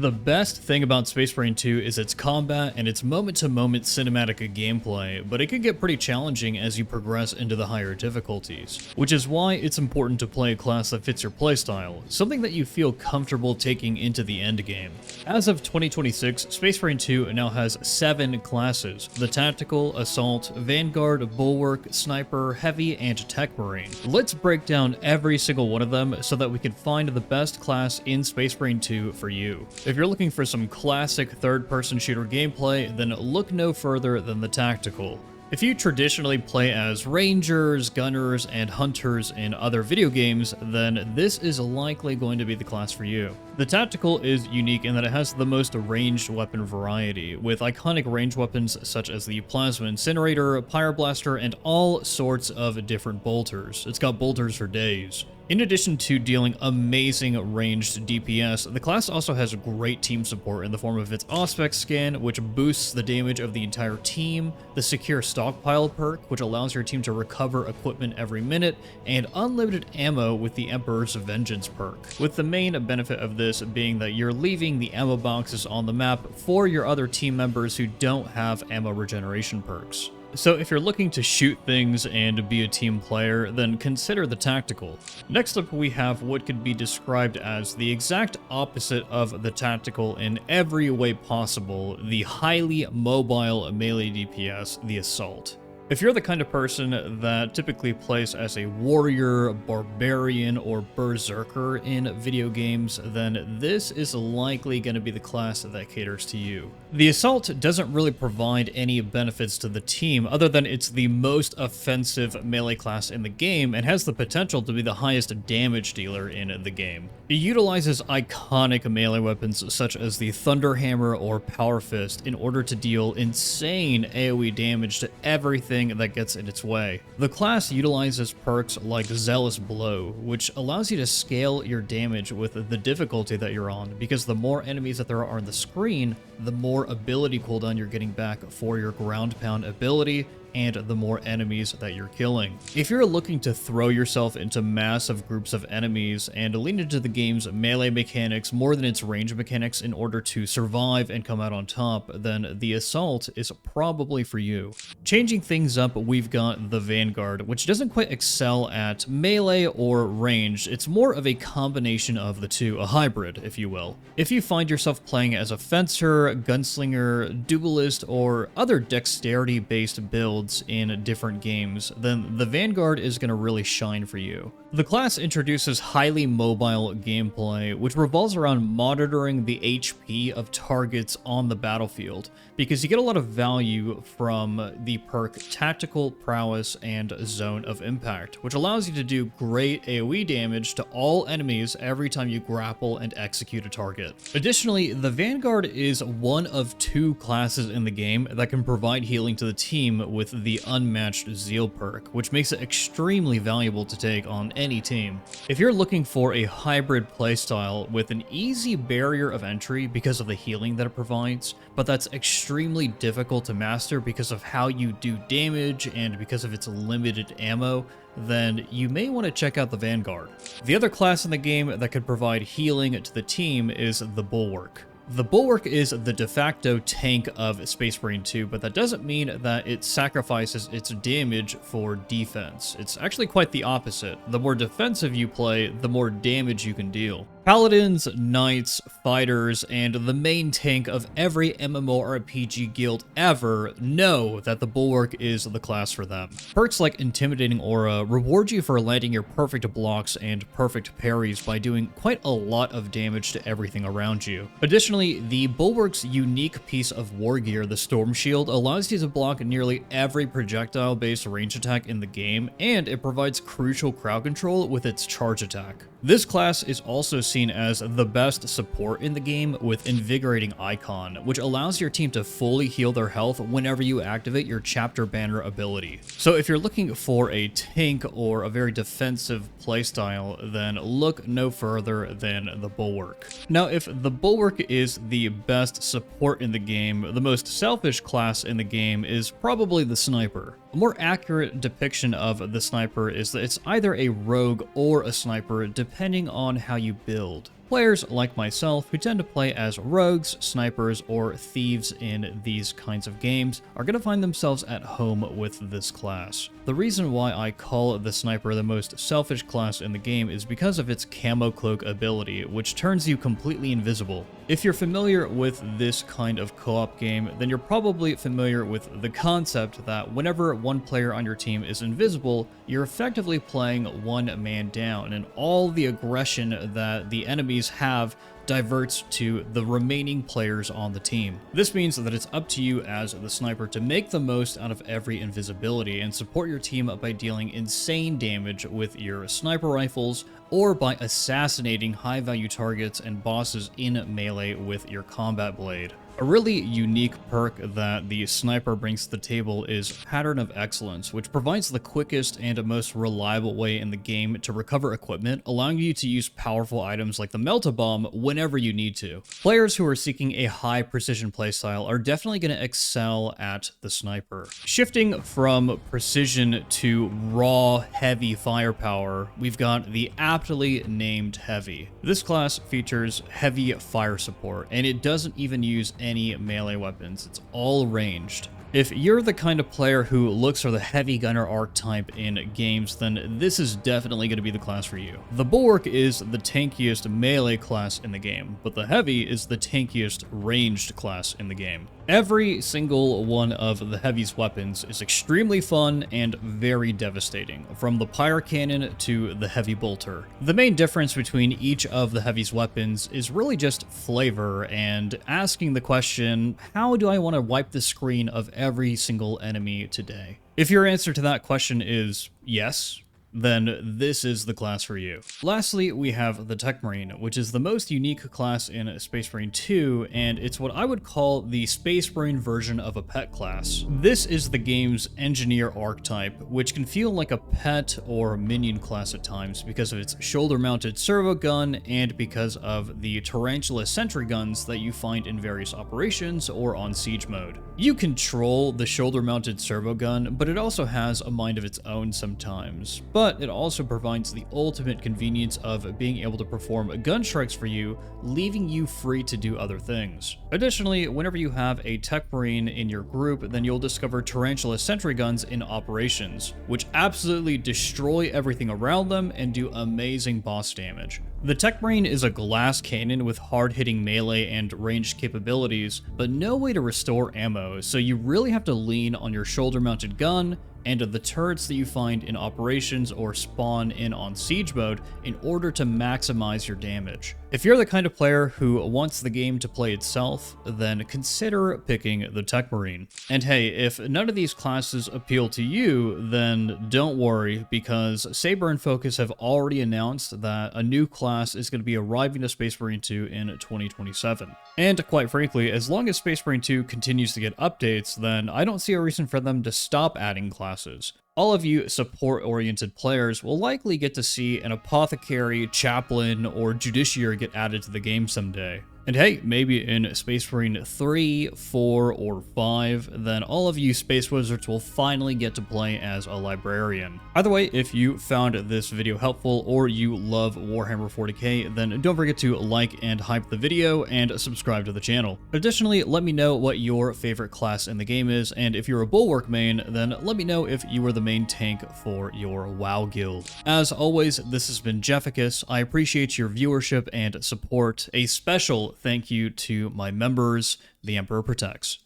The best thing about Space Marine 2 is its combat and its moment-to-moment cinematic gameplay, but it can get pretty challenging as you progress into the higher difficulties, which is why it's important to play a class that fits your playstyle, something that you feel comfortable taking into the endgame. As of 2026, Space Marine 2 now has 7 classes: the Tactical, Assault, Vanguard, Bulwark, Sniper, Heavy, and Tech Marine. Let's break down every single one of them so that we can find the best class in Space Marine 2 for you. If you're looking for some classic third-person shooter gameplay, then look no further than the Tactical. If you traditionally play as Rangers, Gunners, and Hunters in other video games, then this is likely going to be the class for you. The Tactical is unique in that it has the most ranged weapon variety, with iconic ranged weapons such as the Plasma Incinerator, Pyroblaster, and all sorts of different bolters. It's got bolters for days. In addition to dealing amazing ranged DPS, the class also has great team support in the form of its Auspex skin, which boosts the damage of the entire team, the Secure Stockpile perk, which allows your team to recover equipment every minute, and unlimited ammo with the Emperor's Vengeance perk, with the main benefit of this being that you're leaving the ammo boxes on the map for your other team members who don't have ammo regeneration perks. So if you're looking to shoot things and be a team player, then consider the Tactical. Next up, we have what could be described as the exact opposite of the Tactical in every way possible: the highly mobile melee DPS, the Assault. If you're the kind of person that typically plays as a warrior, barbarian, or berserker in video games, then this is likely going to be the class that caters to you. The Assault doesn't really provide any benefits to the team other than it's the most offensive melee class in the game and has the potential to be the highest damage dealer in the game. It utilizes iconic melee weapons such as the Thunderhammer or Power Fist in order to deal insane AoE damage to everything that gets in its way. The class utilizes perks like Zealous Blow, which allows you to scale your damage with the difficulty that you're on, because the more enemies that there are on the screen, the more ability cooldown you're getting back for your ground pound ability, and the more enemies that you're killing. If you're looking to throw yourself into massive groups of enemies and lean into the game's melee mechanics more than its range mechanics in order to survive and come out on top, then the Assault is probably for you. Changing things up, we've got the Vanguard, which doesn't quite excel at melee or ranged. It's more of a combination of the two, a hybrid, if you will. If you find yourself playing as a fencer, gunslinger, duelist, or other dexterity-based builds in different games, then the Vanguard is going to really shine for you. The class introduces highly mobile gameplay, which revolves around monitoring the HP of targets on the battlefield, because you get a lot of value from the perk Tactical Prowess and Zone of Impact, which allows you to do great AoE damage to all enemies every time you grapple and execute a target. Additionally, the Vanguard is one of 2 classes in the game that can provide healing to the team with the Unmatched Zeal perk, which makes it extremely valuable to take on any team. If you're looking for a hybrid playstyle with an easy barrier of entry because of the healing that it provides, but that's extremely difficult to master because of how you do damage and because of its limited ammo, then you may want to check out the Vanguard. The other class in the game that could provide healing to the team is the Bulwark. The Bulwark is the de facto tank of Space Marine 2, but that doesn't mean that it sacrifices its damage for defense. It's actually quite the opposite. The more defensive you play, the more damage you can deal. Paladins, Knights, Fighters, and the main tank of every MMORPG guild ever know that the Bulwark is the class for them. Perks like Intimidating Aura reward you for landing your perfect blocks and perfect parries by doing quite a lot of damage to everything around you. Additionally, the Bulwark's unique piece of war gear, the Storm Shield, allows you to block nearly every projectile-based range attack in the game, and it provides crucial crowd control with its charge attack. This class is also seen as the best support in the game with Invigorating Icon, which allows your team to fully heal their health whenever you activate your Chapter Banner ability. So if you're looking for a tank or a very defensive playstyle, then look no further than the Bulwark. Now, if the Bulwark is the best support in the game, the most selfish class in the game is probably the Sniper. A more accurate depiction of the Sniper is that it's either a rogue or a sniper depending on how you build. players like myself who tend to play as rogues, snipers, or thieves in these kinds of games are going to find themselves at home with this class. The reason why I call the sniper the most selfish class in the game is because of its camo cloak ability, which turns you completely invisible. If you're familiar with this kind of co-op game, then you're probably familiar with the concept that whenever one player on your team is invisible, you're effectively playing one man down, and all the aggression that the enemies have diverts to the remaining players on the team. This means that it's up to you as the sniper to make the most out of every invisibility and support your team by dealing insane damage with your sniper rifles or by assassinating high-value targets and bosses in melee with your combat blade. A really unique perk that the sniper brings to the table is Pattern of Excellence, which provides the quickest and most reliable way in the game to recover equipment, allowing you to use powerful items like the Melt-A-Bomb whenever you need to. Players who are seeking a high precision playstyle are definitely going to excel at the sniper. Shifting from precision to raw, heavy firepower, we've got the aptly named Heavy. This class features heavy fire support, and it doesn't even use any melee weapons. It's all ranged. If you're the kind of player who looks for the heavy gunner archetype in games, then this is definitely going to be the class for you. The Bulwark is the tankiest melee class in the game, but the Heavy is the tankiest ranged class in the game. Every single one of the Heavy's weapons is extremely fun and very devastating, from the Pyre Cannon to the Heavy Bolter. The main difference between each of the Heavy's weapons is really just flavor and asking the question, how do I want to wipe the screen of every single enemy today? If your answer to that question is yes, then this is the class for you. Lastly, we have the Tech Marine, which is the most unique class in Space Marine 2, and it's what I would call the Space Marine version of a pet class. This is the game's engineer archetype, which can feel like a pet or minion class at times because of its shoulder-mounted servo gun and because of the tarantula sentry guns that you find in various operations or on siege mode. You control the shoulder-mounted servo gun, but it also has a mind of its own sometimes. But it also provides the ultimate convenience of being able to perform gun strikes for you, leaving you free to do other things. Additionally, whenever you have a Tech Marine in your group, then you'll discover tarantula sentry guns in operations, which absolutely destroy everything around them and do amazing boss damage. The Tech Marine is a glass cannon with hard-hitting melee and ranged capabilities, but no way to restore ammo, so you really have to lean on your shoulder-mounted gun and the turrets that you find in operations or spawn in on siege mode in order to maximize your damage. If you're the kind of player who wants the game to play itself, then consider picking the Tech Marine. And hey, if none of these classes appeal to you, then don't worry, because Saber and Focus have already announced that a new class is going to be arriving to Space Marine 2 in 2027. And quite frankly, as long as Space Marine 2 continues to get updates, then I don't see a reason for them to stop adding classes. All of you support-oriented players will likely get to see an apothecary, chaplain, or judiciary get added to the game someday. And hey, maybe in Space Marine 3, 4, or 5, then all of you Space Wizards will finally get to play as a librarian. Either way, if you found this video helpful or you love Warhammer 40k, then don't forget to like and hype the video and subscribe to the channel. Additionally, let me know what your favorite class in the game is, and if you're a Bulwark main, then let me know if you were the main tank for your WoW guild. As always, this has been Jefficus. I appreciate your viewership and support. A special thank you to my members. The Emperor protects.